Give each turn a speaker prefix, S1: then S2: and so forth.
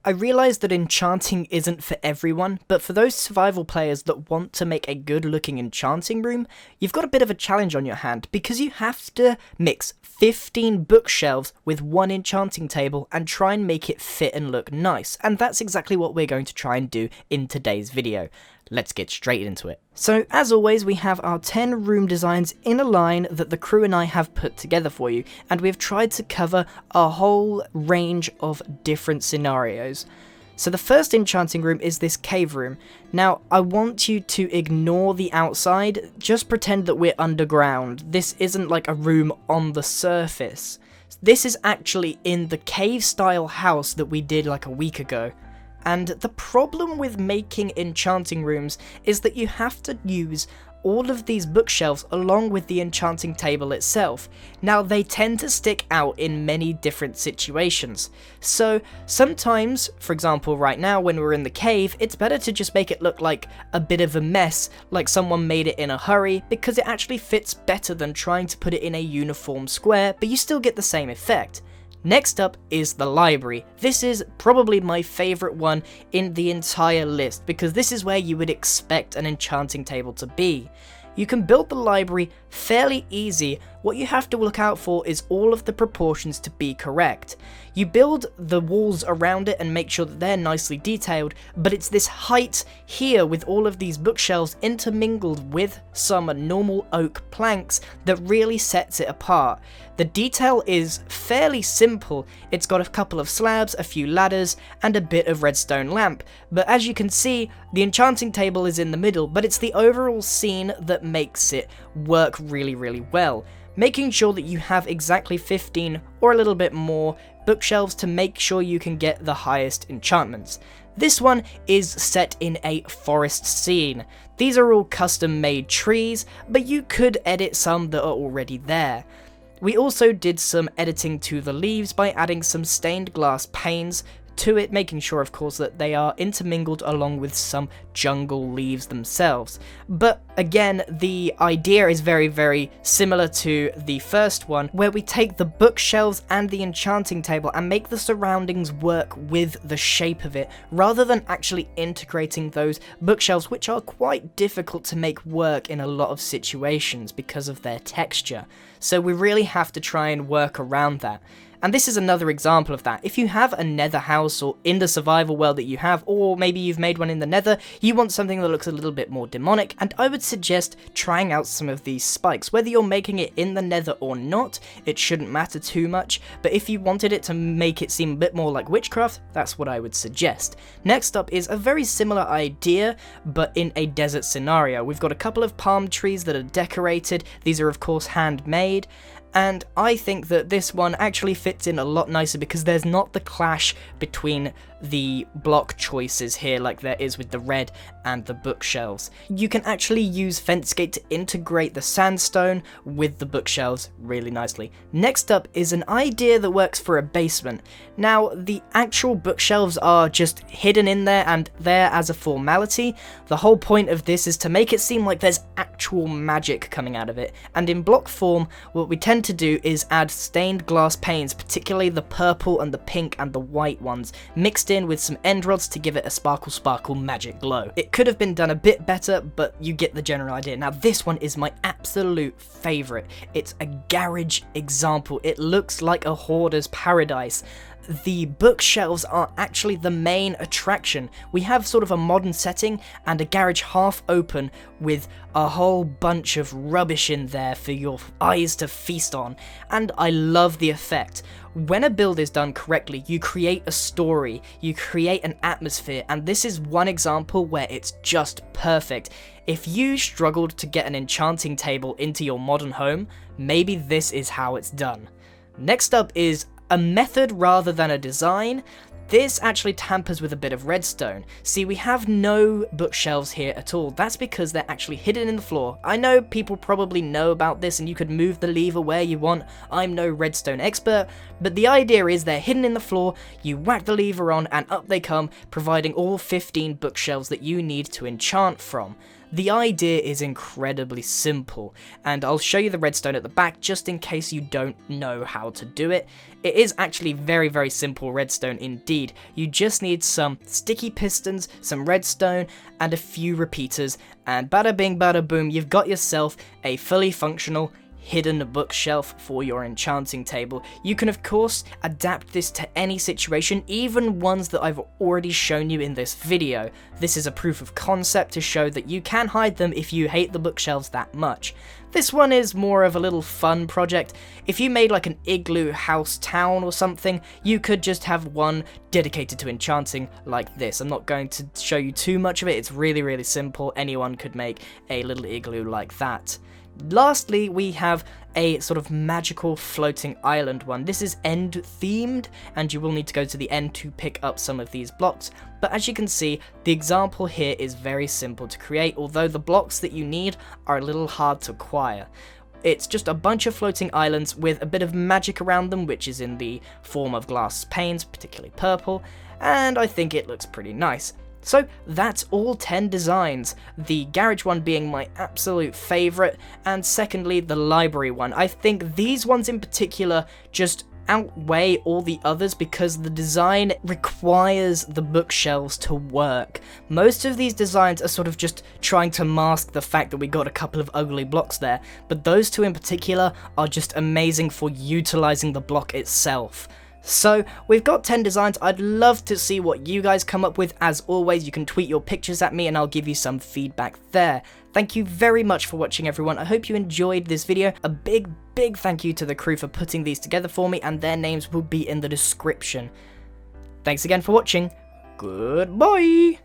S1: I realise that enchanting isn't for everyone, but for those survival players that want to make a good looking enchanting room, you've got a bit of a challenge on your hand, because you have to mix 15 bookshelves with one enchanting table and try and make it fit and look nice, and that's exactly what we're going to try and do in today's video. Let's get straight into it. So, as always, we have our 10 room designs in a line that the crew and I have put together for you, and we've tried to cover a whole range of different scenarios. So the first enchanting room is this cave room. Now, I want you to ignore the outside, just pretend that we're underground. This isn't like a room on the surface. This is actually in the cave-style house that we did like a week ago. And the problem with making enchanting rooms is that you have to use all of these bookshelves along with the enchanting table itself. Now, they tend to stick out in many different situations. So sometimes, for example right now when we're in the cave, it's better to just make it look like a bit of a mess, like someone made it in a hurry, because it actually fits better than trying to put it in a uniform square, but you still get the same effect. Next up is the library. This is probably my favourite one in the entire list, because this is where you would expect an enchanting table to be. You can build the library fairly easy. What you have to look out for is all of the proportions to be correct. You build the walls around it and make sure that they're nicely detailed, but it's this height here with all of these bookshelves intermingled with some normal oak planks that really sets it apart. The detail is fairly simple. It's got a couple of slabs, a few ladders, and a bit of redstone lamp, but as you can see, the enchanting table is in the middle, but it's the overall scene that makes it work really well. Making sure that you have exactly 15 or a little bit more bookshelves to make sure you can get the highest enchantments. This one is set in a forest scene. These are all custom made trees, but you could edit some that are already there. We also did some editing to the leaves by adding some stained glass panes to it, making sure of course that they are intermingled along with some jungle leaves themselves. But again, the idea is very similar to the first one, where we take the bookshelves and the enchanting table and make the surroundings work with the shape of it, rather than actually integrating those bookshelves, which are quite difficult to make work in a lot of situations because of their texture. So we really have to try and work around that. And this is another example of that. If you have a nether house, or in the survival world that you have, or maybe you've made one in the nether, you want something that looks a little bit more demonic, and I would suggest trying out some of these spikes. Whether you're making it in the nether or not, it shouldn't matter too much, but if you wanted it to make it seem a bit more like witchcraft, that's what I would suggest. Next up is a very similar idea, but in a desert scenario. We've got a couple of palm trees that are decorated. These are of course handmade. And I think that this one actually fits in a lot nicer because there's not the clash between the block choices here like there is with the red and the bookshelves. You can actually use FenceGate to integrate the sandstone with the bookshelves really nicely. Next up is an idea that works for a basement. Now, the actual bookshelves are just hidden in there and there as a formality. The whole point of this is to make it seem like there's actual magic coming out of it. And in block form, what we tend to do is add stained glass panes, particularly the purple and the pink and the white ones, mixed in with some end rods to give it a sparkle magic glow. It could have been done a bit better, but you get the general idea. Now this one is my absolute favourite. It's a garage example. It looks like a hoarder's paradise. The bookshelves are actually the main attraction. We have sort of a modern setting and a garage half open with a whole bunch of rubbish in there for your eyes to feast on, and I love the effect. When a build is done correctly, you create a story, you create an atmosphere, and this is one example where it's just perfect. If you struggled to get an enchanting table into your modern home, maybe this is how it's done. Next up is a method rather than a design. This actually tampers with a bit of redstone. See, we have no bookshelves here at all. That's because they're actually hidden in the floor. I know people probably know about this and you could move the lever where you want. I'm no redstone expert, but the idea is they're hidden in the floor, you whack the lever on and up they come, providing all 15 bookshelves that you need to enchant from. The idea is incredibly simple, and I'll show you the redstone at the back just in case you don't know how to do it. It is actually very simple redstone indeed. You just need some sticky pistons, some redstone, and a few repeaters, and bada bing bada boom, you've got yourself a fully functional hidden bookshelf for your enchanting table. You can of course adapt this to any situation, even ones that I've already shown you in this video. This is a proof of concept to show that you can hide them if you hate the bookshelves that much. This one is more of a little fun project. If you made like an igloo house town or something, you could just have one dedicated to enchanting like this. I'm not going to show you too much of it, it's really simple. Anyone could make a little igloo like that. Lastly, we have a sort of magical floating island one. This is end themed, and you will need to go to the end to pick up some of these blocks. But as you can see, the example here is very simple to create, although the blocks that you need are a little hard to acquire. It's just a bunch of floating islands with a bit of magic around them, which is in the form of glass panes, particularly purple, and I think it looks pretty nice. So that's all 10 designs, the garage one being my absolute favourite, and secondly the library one. I think these ones in particular just outweigh all the others because the design requires the bookshelves to work. Most of these designs are sort of just trying to mask the fact that we got a couple of ugly blocks there, but those two in particular are just amazing for utilising the block itself. So, we've got 10 designs. I'd love to see what you guys come up with. As always, you can tweet your pictures at me and I'll give you some feedback there. Thank you very much for watching, everyone. I hope you enjoyed this video. A big thank you to the crew for putting these together for me, and their names will be in the description. Thanks again for watching. Goodbye!